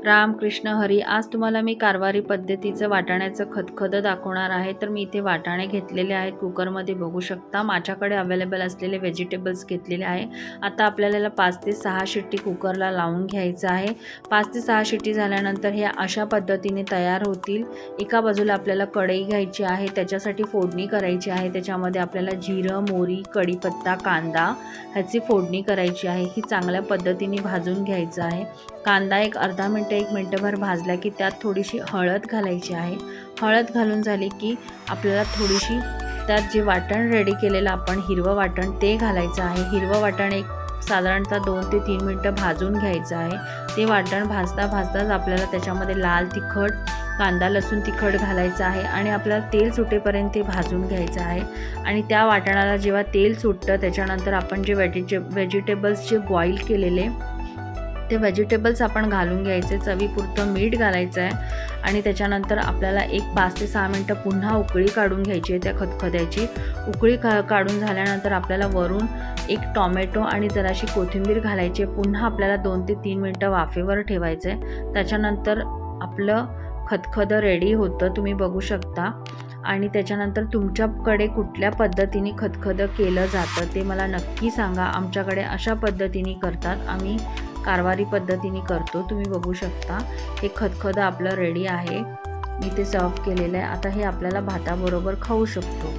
रामकृष्ण हरी. आज तुम्हाला मी कारवारी पद्धतीचं वाटाण्याचं खतखदं दाखवणार आहे. तर मी इथे वाटाणे घेतलेले आहेत कुकरमध्ये, बघू शकता. माझ्याकडे अवेलेबल असलेले व्हेजिटेबल्स घेतलेले आहे. आता आपल्याला 5 ते 6 शिट्टी कुकरला लावून घ्यायचं आहे. 5 ते 6 शिट्टी झाल्यानंतर हे अशा पद्धतीने तयार होतील. एका बाजूला आपल्याला कढई घ्यायची आहे, त्याच्यासाठी फोडणी करायची आहे. त्याच्यामध्ये आपल्याला जिरं, मोहरी, कढीपत्ता, कांदा ह्याची फोडणी करायची आहे. ही चांगल्या पद्धतीने भाजून घ्यायचं आहे. कांदा एक अर्धा मिनिट 1 मिनिटभर भाजला की त्यात थोडीशी हळद घालायची आहे. हळद घालून झाली की आपल्याला थोडीशी त्यात जे वाटण रेडी केलेलं आपण हिरवं वाटण ते घालायचं आहे. हिरवं वाटण एक साधारणतः 2 ते 3 मिनिटं भाजून घ्यायचं आहे. ते वाटण भाजताच आपल्याला त्याच्यामध्ये लाल तिखट, कांदा लसूण तिखट घालायचं आहे आणि आपल्याला तेल सुटेपर्यंत ते भाजून घ्यायचं आहे. आणि त्या वाटणाला जेव्हा तेल सुटतं त्याच्यानंतर आपण जे व्हेजिटेबल्स जे बॉईल केलेले ते व्हेजिटेबल्स आपण घालून घ्यायचे. चवीपुरतं मीठ घालायचं आहे आणि त्याच्यानंतर आपल्याला एक 5 ते 6 मिनिटं पुन्हा उकळी काढून घ्यायची आहे त्या खतखद्याची. उकळी काढून झाल्यानंतर आपल्याला वरून एक टोमॅटो आणि जराशी कोथिंबीर घालायची. पुन्हा आपल्याला 2 ते 3 मिनिटं वाफेवर ठेवायचं आहे. त्याच्यानंतर आपलं खतखदं रेडी होतं, तुम्ही बघू शकता. आणि त्याच्यानंतर तुमच्याकडे कुठल्या पद्धतीने खतखदं केलं जातं ते मला नक्की सांगा. आमच्याकडे अशा पद्धतीने करतात, आम्ही कारवारी पद्धतीने करतो. तुम्ही बघू शकता हे खतखदं आपलं रेडी आहे. मी ते सर्व केलेलं आहे. आता हे आपल्याला भाताबरोबर खाऊ शकतो.